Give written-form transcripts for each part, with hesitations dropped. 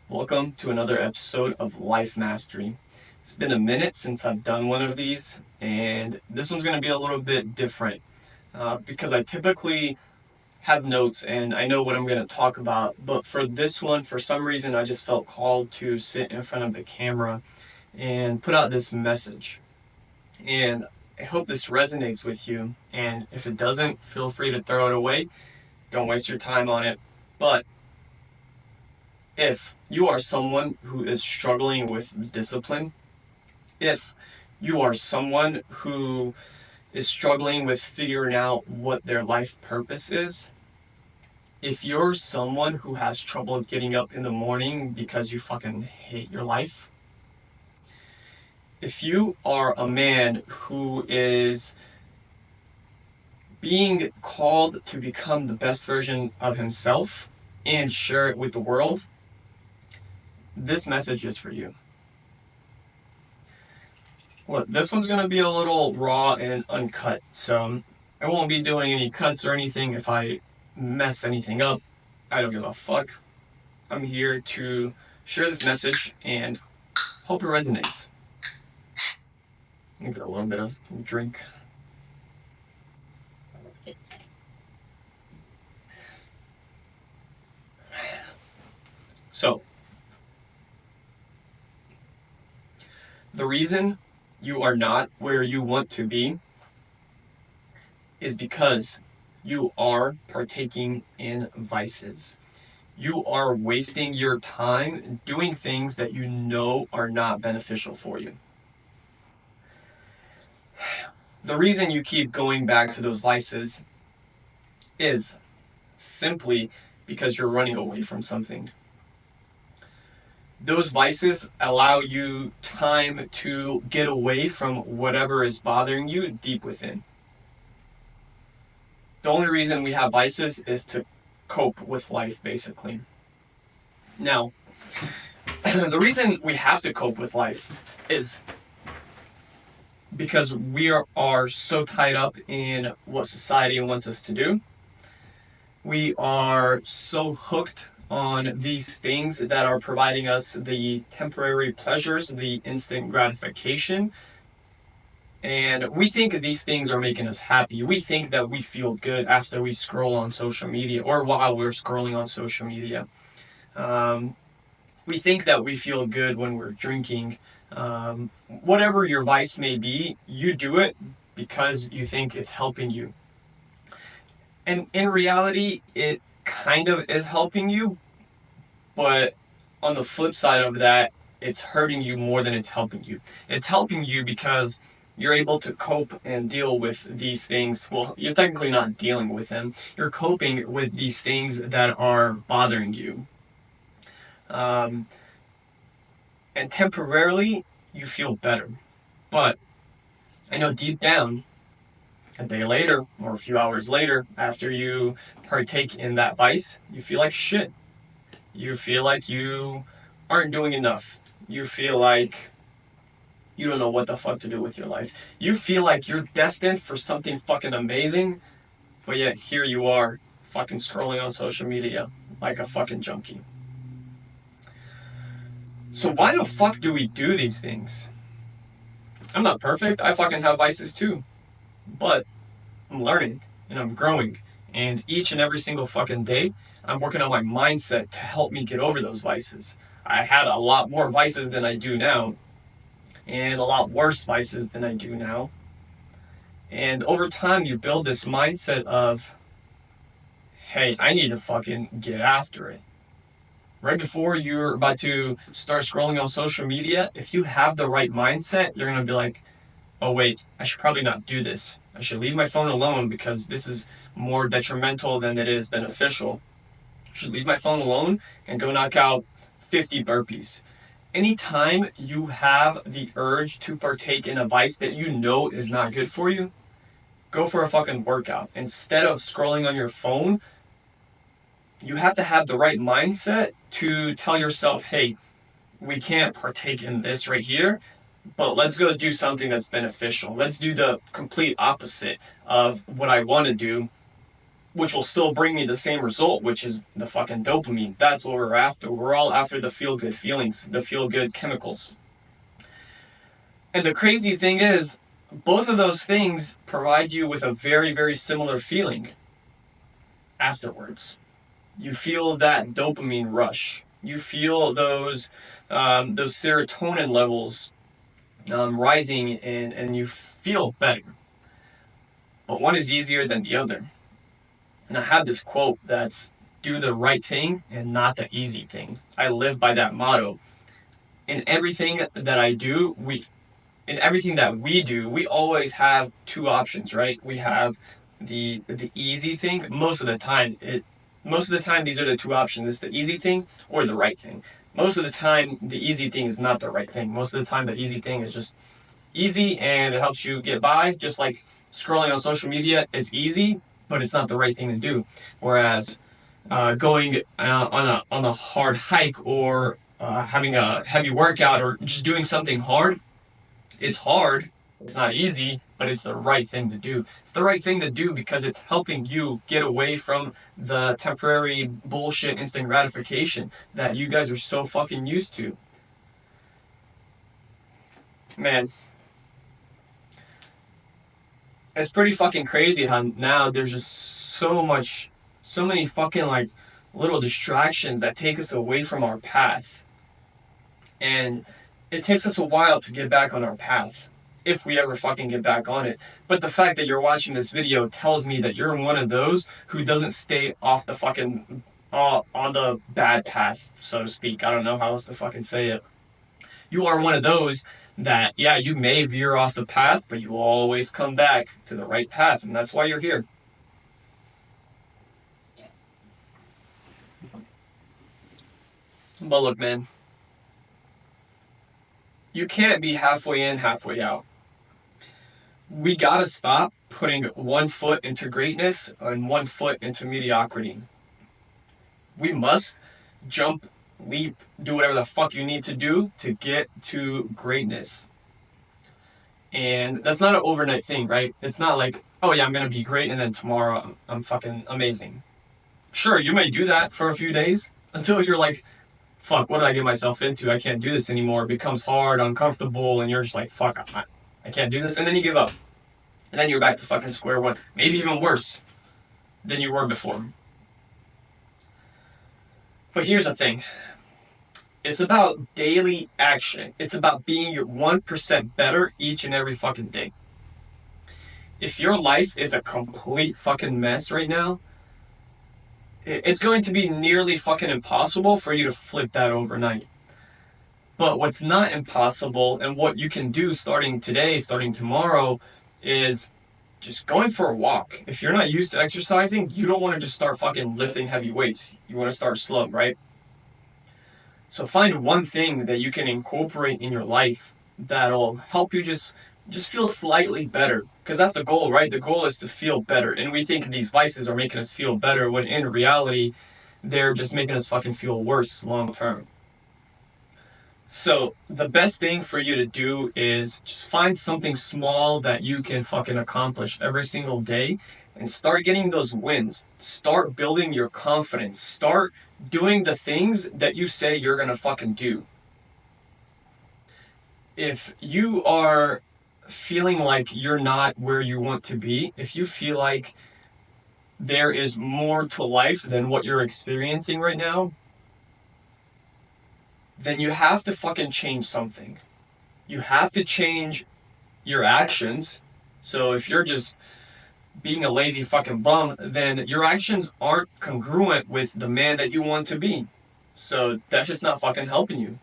Welcome to another episode of Life Mastery. It's been a minute since I've done one of these, and this one's going to be a little bit different because I typically have notes and I know what I'm going to talk about, but for this one, for some reason, I just felt called to sit in front of the camera and put out this message. And I hope this resonates with you, and if it doesn't, feel free to throw it away. Don't waste your time on it. But if you are someone who is struggling with discipline, if you are someone who is struggling with figuring out what their life purpose is, if you're someone who has trouble getting up in the morning because you fucking hate your life, if you are a man who is being called to become the best version of himself and share it with the world, this message is for you. Look, this one's going to be a little raw and uncut, so I won't be doing any cuts or anything. If I mess anything up, I don't give a fuck. I'm here to share this message and hope it resonates. Let me get a little bit of drink. So, the reason you are not where you want to be is because you are partaking in vices. You are wasting your time doing things that you know are not beneficial for you. The reason you keep going back to those vices is simply because you're running away from something. Those vices allow you time to get away from whatever is bothering you deep within. The only reason we have vices is to cope with life, basically. Now, the reason we have to cope with life is because we are so tied up in what society wants us to do. We are so hooked on these things that are providing us the temporary pleasures, the instant gratification. And we think these things are making us happy. We think that we feel good after we scroll on social media or while we're scrolling on social media. We think that we feel good when we're drinking. Whatever your vice may be, you do it because you think it's helping you. And in reality, it kind of is helping you, but on the flip side of that, it's hurting you more than it's helping you. It's helping you because you're able to cope and deal with these things. Well, you're technically not dealing with them. You're coping with these things that are bothering you. And temporarily, you feel better. But I know deep down, a day later or a few hours later, after you partake in that vice, you feel like shit. You feel like you aren't doing enough. You feel like you don't know what the fuck to do with your life. You feel like you're destined for something fucking amazing, but yet here you are, fucking scrolling on social media like a fucking junkie. So why the fuck do we do these things? I'm not perfect. I fucking have vices too. But I'm learning and I'm growing. And each and every single fucking day, I'm working on my mindset to help me get over those vices. I had a lot more vices than I do now, and a lot worse vices than I do now. And over time, you build this mindset of, hey, I need to fucking get after it. Right before you're about to start scrolling on social media, if you have the right mindset, you're going to be like, oh wait, I should probably not do this. I should leave my phone alone because this is more detrimental than it is beneficial. I should leave my phone alone and go knock out 50 burpees. Anytime you have the urge to partake in a vice that you know is not good for you, go for a fucking workout. Instead of scrolling on your phone, you have to have the right mindset to tell yourself, hey, we can't partake in this right here, but let's go do something that's beneficial. Let's do the complete opposite of what I want to do which will still bring me the same result, which is the fucking dopamine. That's what we're after. We're all after the feel good feelings, the feel good chemicals. And the crazy thing is, both of those things provide you with a very, very similar feeling afterwards. You feel that dopamine rush. You feel those serotonin levels rising, and you feel better. But one is easier than the other. And I have this quote that's do the right thing and not the easy thing. I live by that motto. In everything that I do, in everything that we do, we always have two options, right? We have the easy thing. Most of the time these are the two options. It's the easy thing or the right thing. Most of the time the easy thing is not the right thing. Most of the time the easy thing is just easy and it helps you get by, just like scrolling on social media is easy, but it's not the right thing to do. Whereas going on a hard hike or having a heavy workout or just doing something hard, it's hard, it's not easy, but it's the right thing to do. It's the right thing to do because it's helping you get away from the temporary bullshit instant gratification that you guys are so fucking used to. Man, it's pretty fucking crazy how now there's just so many fucking like little distractions that take us away from our path. And it takes us a while to get back on our path, if we ever fucking get back on it. But the fact that you're watching this video tells me that you're one of those who doesn't stay off the fucking, on the bad path, so to speak. I don't know how else to fucking say it. You are one of those that, yeah, you may veer off the path, but you always come back to the right path, and that's why you're here. But look, man, you can't be halfway in, halfway out. We gotta stop putting one foot into greatness and one foot into mediocrity. We must jump, leap, do whatever the fuck you need to do to get to greatness. And that's not an overnight thing, right? It's not like, oh yeah, I'm gonna be great and then tomorrow I'm fucking amazing. Sure, you may do that for a few days until you're like, fuck, what did I get myself into? I can't do this anymore. It becomes hard, uncomfortable, and you're just like, fuck, I can't do this. And then you give up. And then you're back to fucking square one. Maybe even worse than you were before. But here's the thing. It's about daily action. It's about being your 1% better each and every fucking day. If your life is a complete fucking mess right now, it's going to be nearly fucking impossible for you to flip that overnight. But what's not impossible and what you can do starting today, starting tomorrow, is just going for a walk. If you're not used to exercising, you don't want to just start fucking lifting heavy weights. You want to start slow, right? So find one thing that you can incorporate in your life that'll help you just feel slightly better. Because that's the goal, right? The goal is to feel better. And we think these vices are making us feel better when in reality, they're just making us fucking feel worse long term. So the best thing for you to do is just find something small that you can fucking accomplish every single day and start getting those wins. Start building your confidence. Start doing the things that you say you're gonna fucking do. If you are feeling like you're not where you want to be, if you feel like there is more to life than what you're experiencing right now, then you have to fucking change something. You have to change your actions. So if you're just being a lazy fucking bum, then your actions aren't congruent with the man that you want to be. So that's just not fucking helping you.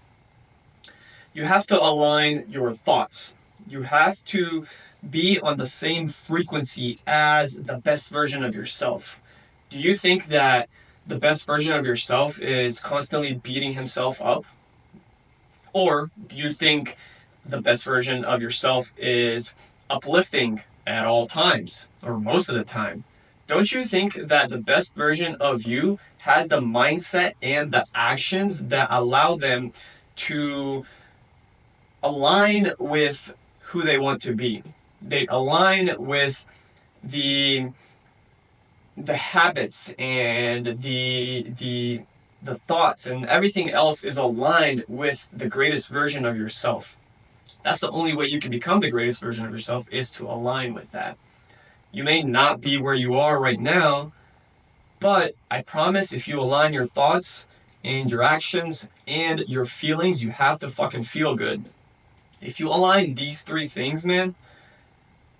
You have to align your thoughts. You have to be on the same frequency as the best version of yourself. Do you think that the best version of yourself is constantly beating himself up? Or do you think the best version of yourself is uplifting at all times, or most of the time? Don't you think that the best version of you has the mindset and the actions that allow them to align with who they want to be? They align with the the habits and the thoughts and everything else is aligned with the greatest version of yourself. That's the only way you can become the greatest version of yourself, is to align with that. You may not be where you are right now, but I promise if you align your thoughts and your actions and your feelings, you have to fucking feel good. If you align these three things, man,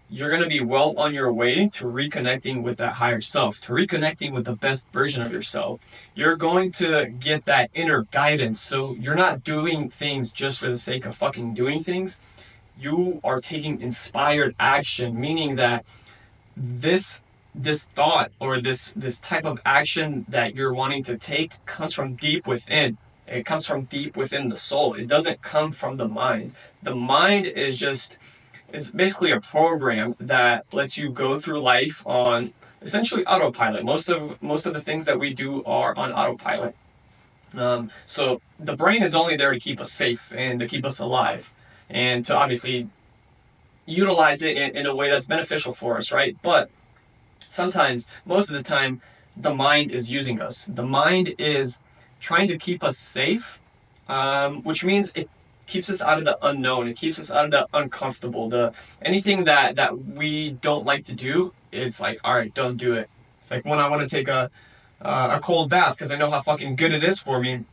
you're going to be well on your way to reconnecting with that higher self, to reconnecting with the best version of yourself. You're going to get that inner guidance. So you're not doing things just for the sake of fucking doing things. You are taking inspired action, meaning that this thought or this type of action that you're wanting to take comes from deep within. It comes from deep within the soul. It doesn't come from the mind. The mind is just, it's basically a program that lets you go through life on essentially autopilot. Most of the things that we do are on autopilot. So the brain is only there to keep us safe and to keep us alive, and to obviously utilize it in a way that's beneficial for us, right? But sometimes, most of the time, the mind is using us. The mind is trying to keep us safe, which means it keeps us out of the unknown. It keeps us out of the uncomfortable. The anything that we don't like to do, it's like, all right, don't do it. It's like when I want to take a cold bath because I know how fucking good it is for me.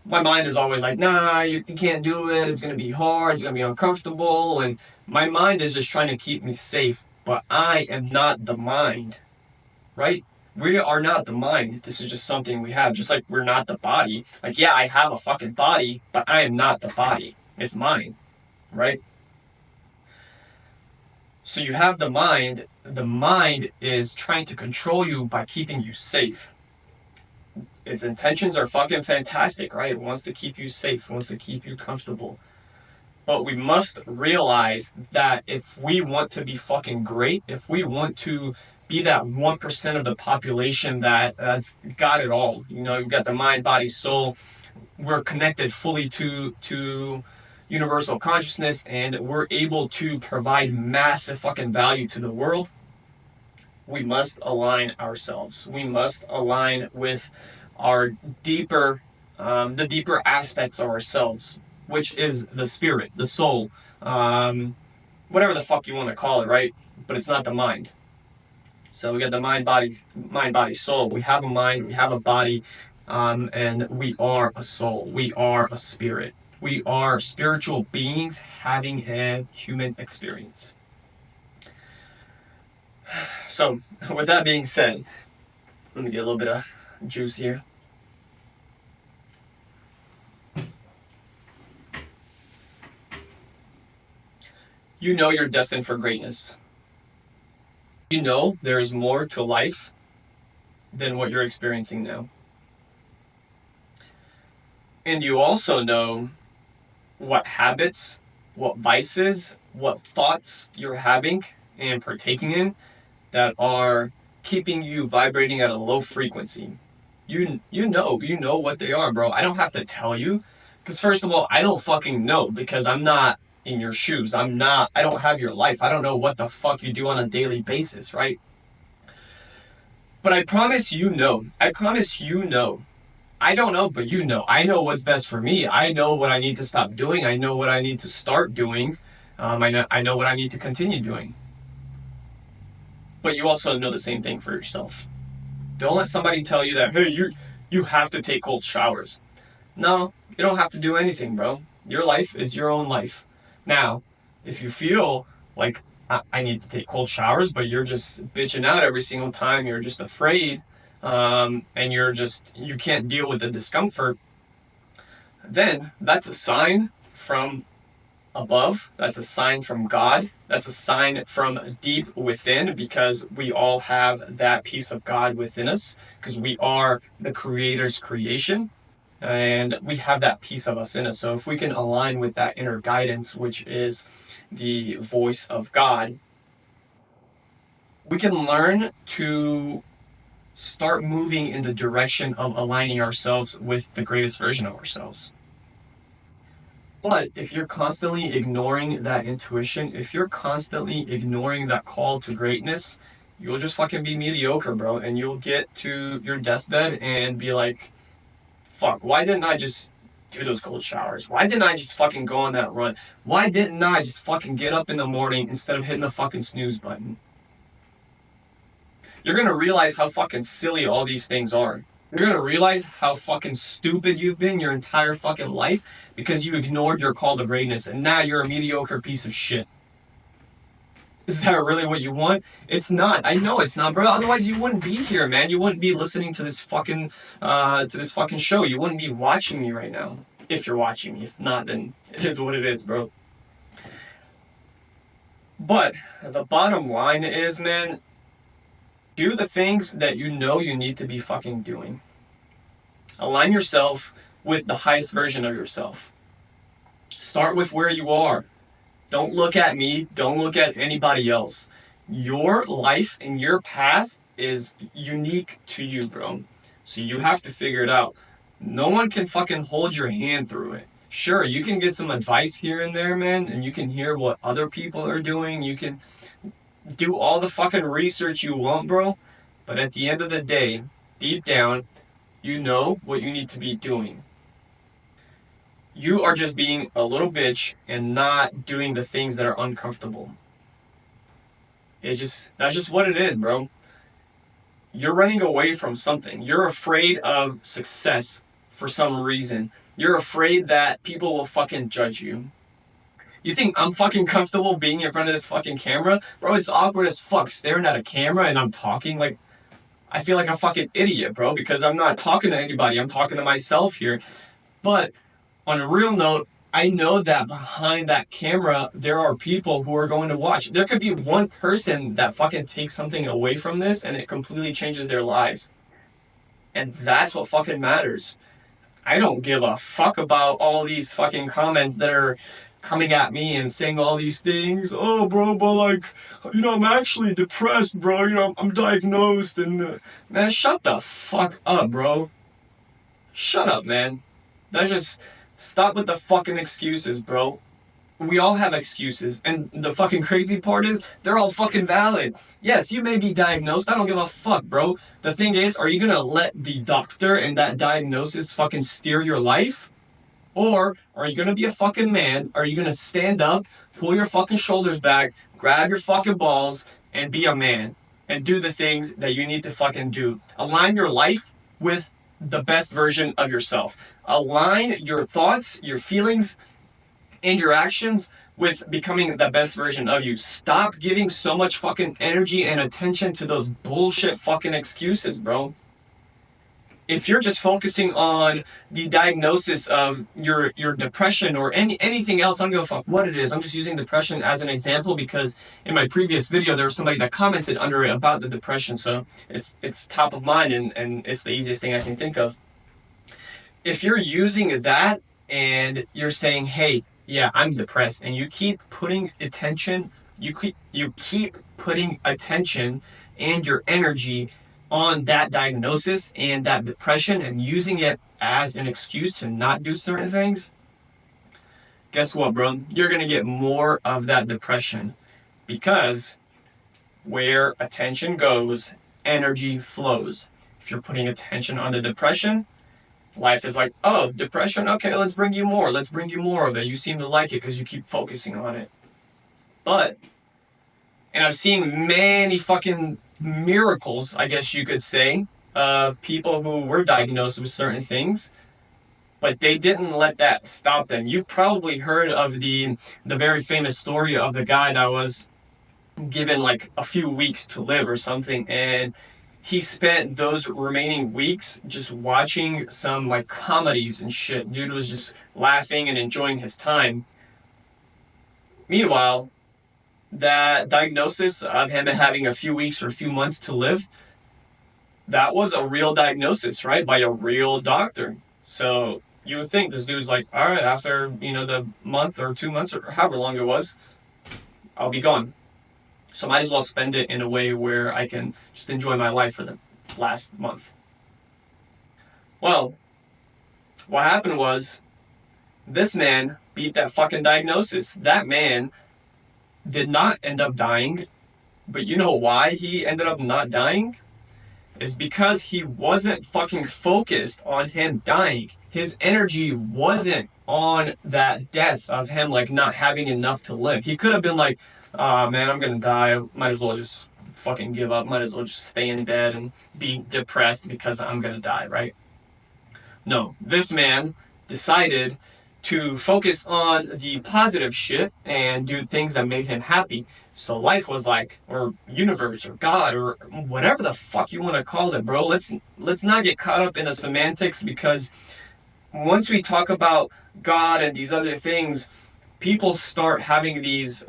My mind is always like, nah, you can't do it. It's gonna be hard. It's gonna be uncomfortable, and my mind is just trying to keep me safe. But I am not the mind, right? We are not the mind. This is just something we have. Just like we're not the body. Like, yeah, I have a fucking body, but I am not the body. It's mine, right? So you have the mind. The mind is trying to control you by keeping you safe. Its intentions are fucking fantastic, right? It wants to keep you safe, it wants to keep you comfortable. But we must realize that if we want to be fucking great, if we want to be that 1% of the population that's got it all, you know, you've got the mind, body, soul, we're connected fully to universal consciousness, and we're able to provide massive fucking value to the world, we must align ourselves. We must align with our deeper, the deeper aspects of ourselves, which is the spirit, the soul, whatever the fuck you want to call it, right? But it's not the mind. So we got the mind, body, soul. We have a mind, we have a body, and we are a soul. We are a spirit. We are spiritual beings having a human experience. So, with that being said, let me get a little bit of juice here. You know you're destined for greatness. You know there is more to life than what you're experiencing now. And you also know what habits, what vices, what thoughts you're having and partaking in that are keeping you vibrating at a low frequency. You know what they are, bro. I don't have to tell you, because first of all, I don't fucking know, because I'm not in your shoes. I don't have your life. I don't know what the fuck you do on a daily basis, right? But I promise you know. I promise you know. I don't know, but you know. I know what's best for me. I know what I need to stop doing. I know what I need to start doing. I know what I need to continue doing. But you also know the same thing for yourself. Don't let somebody tell you that, hey, you have to take cold showers. No, you don't have to do anything, bro. Your life is your own life. Now, if you feel like I need to take cold showers, but you're just bitching out every single time, you're just afraid, and you can't deal with the discomfort, then that's a sign from above. That's a sign from God. That's a sign from deep within, because we all have that piece of God within us, because we are the Creator's creation, and we have that piece of us in us. So if we can align with that inner guidance, which is the voice of God, we can learn to start moving in the direction of aligning ourselves with the greatest version of ourselves. But if you're constantly ignoring that intuition, if you're constantly ignoring that call to greatness, You'll just fucking be mediocre, bro, and you'll get to your deathbed and be like, fuck, why didn't I just do those cold showers? Why didn't I just fucking go on that run? Why didn't I just fucking get up in the morning instead of hitting the fucking snooze button? You're gonna realize how fucking silly all these things are. You're gonna realize how fucking stupid you've been your entire fucking life because you ignored your call to greatness and now you're a mediocre piece of shit. Is that really what you want? It's not. I know it's not, bro. Otherwise, you wouldn't be here, man. You wouldn't be listening to this fucking show. You wouldn't be watching me right now. If you're watching me. If not, then it is what it is, bro. But the bottom line is, man, do the things that you know you need to be fucking doing. Align yourself with the highest version of yourself. Start with where you are. Don't look at me. Don't look at anybody else. Your life and your path is unique to you, bro. So you have to figure it out. No one can fucking hold your hand through it. Sure, you can get some advice here and there, man, and you can hear what other people are doing. You can do all the fucking research you want, bro. But at the end of the day, deep down, you know what you need to be doing. You are just being a little bitch and not doing the things that are uncomfortable. That's just what it is, bro. You're running away from something. You're afraid of success for some reason. You're afraid that people will fucking judge you. You think I'm fucking comfortable being in front of this fucking camera? Bro, it's awkward as fuck staring at a camera and I'm talking like, I feel like a fucking idiot, bro, because I'm not talking to anybody. I'm talking to myself here. But on a real note, I know that behind that camera, there are people who are going to watch. There could be one person that fucking takes something away from this and it completely changes their lives. And that's what fucking matters. I don't give a fuck about all these fucking comments that are coming at me and saying all these things. Oh, bro, but like, I'm actually depressed, bro. I'm diagnosed and... Man, shut the fuck up, bro. Shut up, man. That's just... Stop with the fucking excuses, bro. We all have excuses, and the fucking crazy part is, they're all fucking valid. Yes, you may be diagnosed, I don't give a fuck, bro. The thing is, are you gonna let the doctor and that diagnosis fucking steer your life? Or are you gonna be a fucking man? Are you gonna stand up, pull your fucking shoulders back, grab your fucking balls, and be a man? And do the things that you need to fucking do. Align your life with the best version of yourself. Align your thoughts, your feelings, and your actions with becoming the best version of you. Stop giving so much fucking energy and attention to those bullshit fucking excuses, bro. If you're just focusing on the diagnosis of your depression or anything else, I don't give a fuck what it is. I'm just using depression as an example because in my previous video there was somebody that commented under it about the depression, so it's top of mind and it's the easiest thing I can think of. If you're using that and you're saying, hey, yeah, I'm depressed, and you keep putting attention, you keep putting attention and your energy on that diagnosis and that depression and using it as an excuse to not do certain things, guess what, bro? You're gonna get more of that depression because where attention goes, energy flows. If you're putting attention on the depression, life is like, oh, depression, okay, let's bring you more of it. You seem to like it because you keep focusing on it. And I've seen many fucking miracles, I guess you could say, of people who were diagnosed with certain things, but they didn't let that stop them. You've probably heard of the very famous story of the guy that was given like a few weeks to live or something, and he spent those remaining weeks just watching some like comedies and shit. Dude was just laughing and enjoying his time. Meanwhile, that diagnosis of him having a few weeks or a few months to live, that was a real diagnosis, right? By a real doctor. So you would think this dude's like, all right, after, the month or 2 months or however long it was, I'll be gone. So might as well spend it in a way where I can just enjoy my life for the last month. Well, what happened was this man beat that fucking diagnosis. That man did not end up dying. But you know why he ended up not dying? Is because he wasn't fucking focused on him dying. His energy wasn't on that death of him like not having enough to live. He could have been like, ah, man, I'm gonna die. Might as well just fucking give up. Might as well just stay in bed and be depressed because I'm gonna die, right? No, this man decided to focus on the positive shit and do things that made him happy. So life was like, or universe, or God, or whatever the fuck you want to call it, bro. Let's not get caught up in the semantics, because once we talk about God and these other things, people start having these.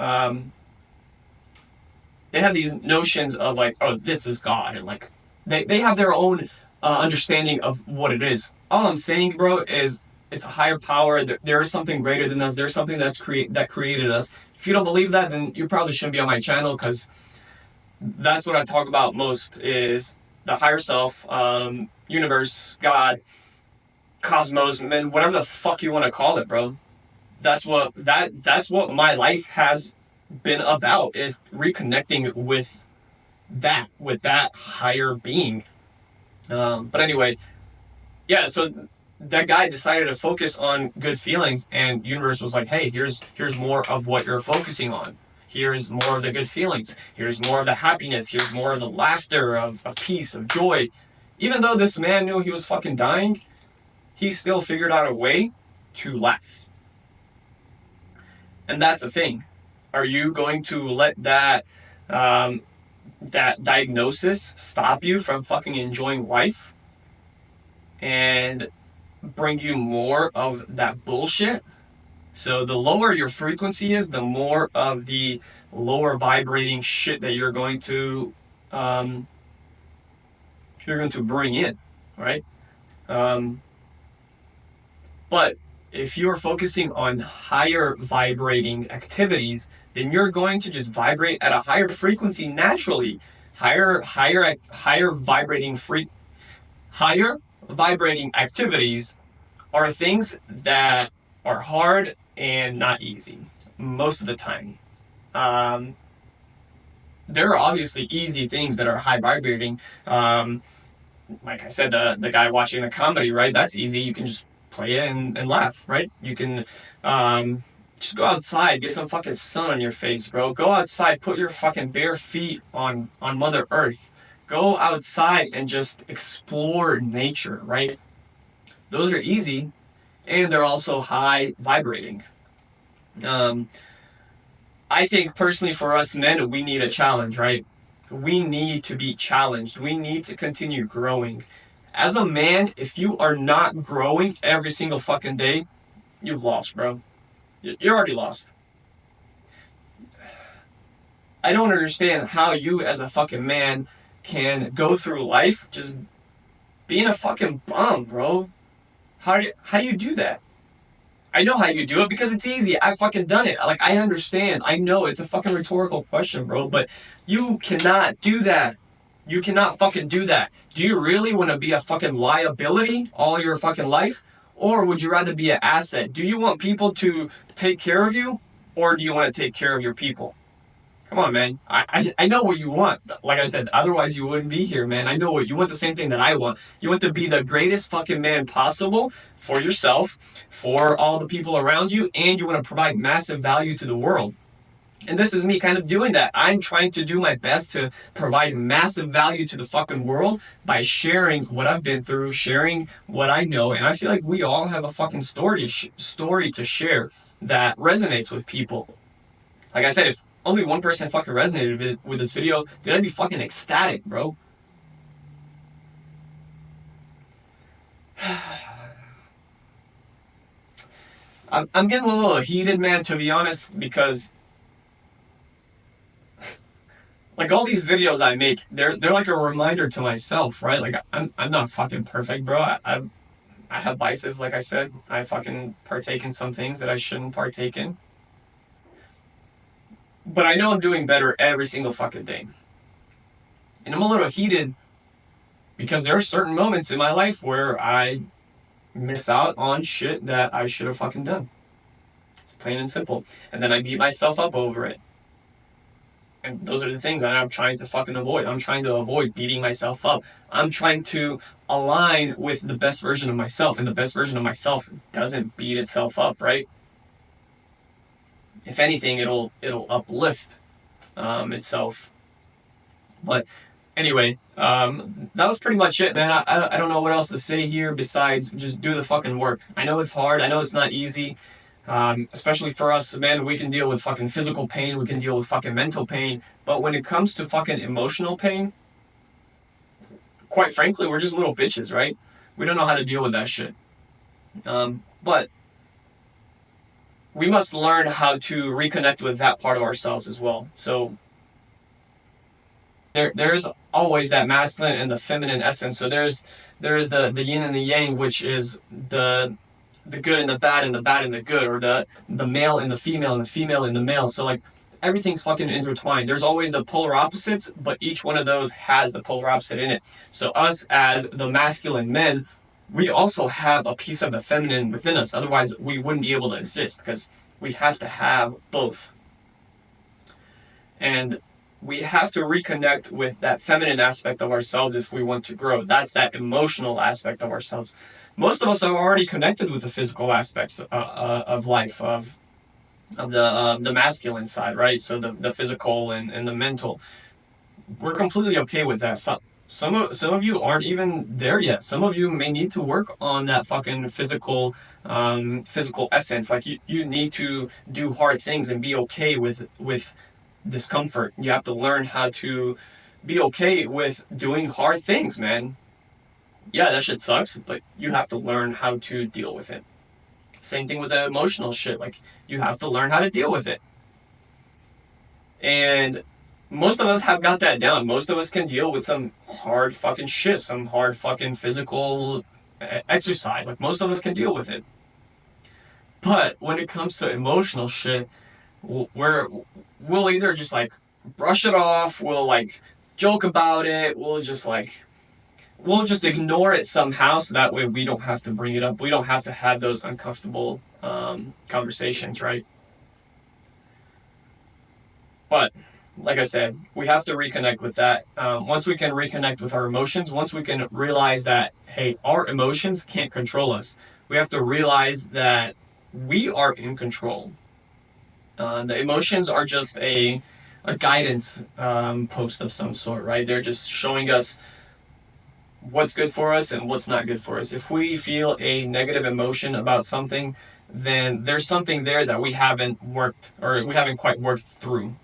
They have these notions of like, oh, this is God, and like they have their own understanding of what it is. All I'm saying, bro, is it's a higher power. There is something greater than us. There's something that created us. If you don't believe that, then you probably shouldn't be on my channel, because that's what I talk about most, is the higher self, universe, God, cosmos, man, whatever the fuck you want to call it, bro. That's what my life has been about, is reconnecting with that higher being. But anyway, yeah, so that guy decided to focus on good feelings, and universe was like, hey, here's more of what you're focusing on. Here's more of the good feelings. Here's more of the happiness. Here's more of the laughter, of peace, of joy. Even though this man knew he was fucking dying, he still figured out a way to laugh. And that's the thing. Are you going to let that diagnosis stop you from fucking enjoying life and bring you more of that bullshit? So the lower your frequency is, the more of the lower vibrating shit that um, you're going to bring in, right? But if you're focusing on higher vibrating activities, then you're going to just vibrate at a higher frequency naturally. Higher vibrating activities are things that are hard and not easy most of the time. Um, there are obviously easy things that are high vibrating. Like I said, the guy watching the comedy, right? That's easy. You can just play it and laugh, right? You can just go outside, get some fucking sun on your face, bro. Go outside, put your fucking bare feet on Mother Earth. Go outside and just explore nature, right? Those are easy, and they're also high vibrating. Um, I think personally, for us men, we need a challenge, right? We need to be challenged. We need to continue growing. As a man, if you are not growing every single fucking day, you've lost, bro. You're already lost. I don't understand how you, as a fucking man, can go through life just being a fucking bum, bro. How do you do that? I know how you do it, because it's easy. I've fucking done it. Like, I understand. I know it's a fucking rhetorical question, bro, but you cannot do that. You cannot fucking do that. Do you really want to be a fucking liability all your fucking life? Or would you rather be an asset? Do you want people to take care of you? Or do you want to take care of your people? Come on, man. I know what you want. Like I said, otherwise you wouldn't be here, man. I know what you want. The same thing that I want. You want to be the greatest fucking man possible for yourself, for all the people around you, and you want to provide massive value to the world. And this is me kind of doing that. I'm trying to do my best to provide massive value to the fucking world by sharing what I've been through, sharing what I know. And I feel like we all have a fucking story to share that resonates with people. Like I said, if only one person fucking resonated with this video, dude, I'd be fucking ecstatic, bro. I'm getting a little heated, man, to be honest, because like all these videos I make, they're like a reminder to myself, right? Like I'm not fucking perfect, bro. I have vices, like I said. I fucking partake in some things that I shouldn't partake in. But I know I'm doing better every single fucking day. And I'm a little heated because there are certain moments in my life where I miss out on shit that I should have fucking done. It's plain and simple. And then I beat myself up over it. And those are the things that I'm trying to fucking avoid. I'm trying to avoid beating myself up. I'm trying to align with the best version of myself, and the best version of myself doesn't beat itself up, right? If anything, it'll uplift itself. But anyway, that was pretty much it, man. I don't know what else to say here besides just do the fucking work. I know it's hard. I know it's not easy. Especially for us, man, we can deal with fucking physical pain. We can deal with fucking mental pain. But when it comes to fucking emotional pain, quite frankly, we're just little bitches, right? We don't know how to deal with that shit. But we must learn how to reconnect with that part of ourselves as well. So there's always that masculine and the feminine essence. So there's the yin and the yang, which is the good and the bad and the bad and the good, or the male and the female and the female and the male. So like everything's fucking intertwined. There's always the polar opposites, but each one of those has the polar opposite in it. So us as the masculine men, we also have a piece of the feminine within us. Otherwise, we wouldn't be able to exist, because we have to have both. And we have to reconnect with that feminine aspect of ourselves if we want to grow. That's that emotional aspect of ourselves. Most of us are already connected with the physical aspects of life, of the masculine side, right? So the physical and the mental. We're completely okay with that. Some of you aren't even there yet. Some of you may need to work on that fucking physical essence. Like you need to do hard things and be okay with discomfort. You have to learn how to be okay with doing hard things, man. Yeah, that shit sucks, but you have to learn how to deal with it. Same thing with the emotional shit. Like, you have to learn how to deal with it. And most of us have got that down. Most of us can deal with some hard fucking shit, some hard fucking physical exercise. Like, most of us can deal with it. But when it comes to emotional shit, we'll either just like brush it off, we'll like joke about it, we'll just ignore it somehow, so that way we don't have to bring it up. We don't have to have those uncomfortable conversations, right? But like I said, we have to reconnect with that. Once we can reconnect with our emotions, once we can realize that, hey, our emotions can't control us, we have to realize that we are in control. The emotions are just a guidance post of some sort, right? They're just showing us what's good for us and what's not good for us. If we feel a negative emotion about something, then there's something there that we haven't quite worked through.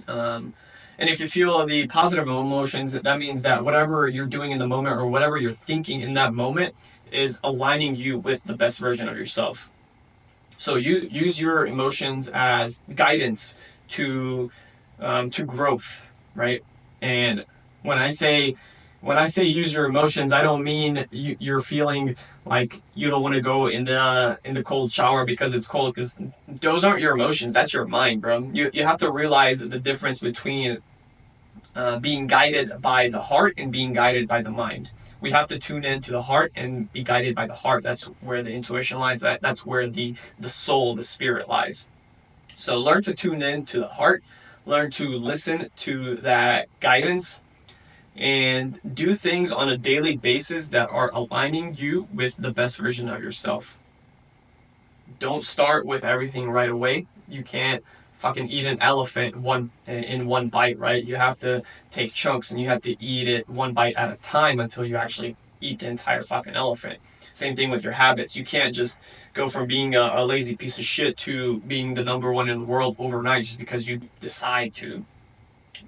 And if you feel the positive emotions, that means that whatever you're doing in the moment, or whatever you're thinking in that moment, is aligning you with the best version of yourself. So you use your emotions as guidance to growth, right? And when I say use your emotions, I don't mean you're feeling like you don't want to go in the cold shower because it's cold, because those aren't your emotions. That's your mind, bro. You have to realize the difference between being guided by the heart and being guided by the mind. We have to tune into the heart and be guided by the heart. That's where the intuition lies. That's where the soul, the spirit lies. So learn to tune into the heart. Learn to listen to that guidance, and do things on a daily basis that are aligning you with the best version of yourself. Don't start with everything right away. You can't fucking eat an elephant in one bite, right? You have to take chunks, and you have to eat it one bite at a time until you actually eat the entire fucking elephant. Same thing with your habits. You can't just go from being a lazy piece of shit to being the number one in the world overnight just because you decide to.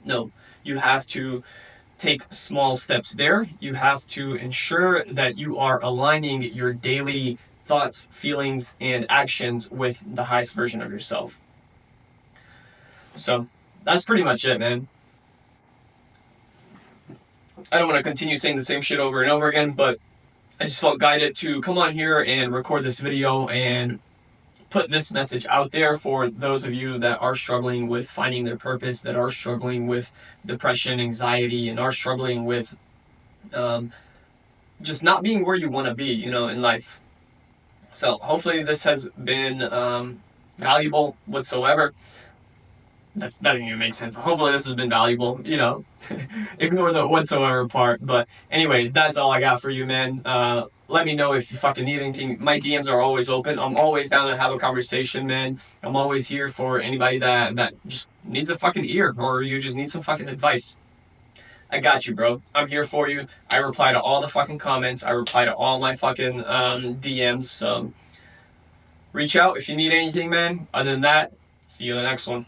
No, you have to take small steps there. You have to ensure that you are aligning your daily thoughts, feelings, and actions with the highest version of yourself. So that's pretty much it, man. I don't want to continue saying the same shit over and over again, but I just felt guided to come on here and record this video and put this message out there for those of you that are struggling with finding their purpose, that are struggling with depression, anxiety, and are struggling with just not being where you want to be, in life. So hopefully this has been valuable whatsoever. That didn't even make sense. Hopefully this has been valuable. Ignore the whatsoever part. But anyway, that's all I got for you, man. Let me know if you fucking need anything. My DMs are always open. I'm always down to have a conversation, man. I'm always here for anybody that just needs a fucking ear, or you just need some fucking advice. I got you, bro. I'm here for you. I reply to all the fucking comments. I reply to all my fucking DMs. So reach out if you need anything, man. Other than that, see you in the next one.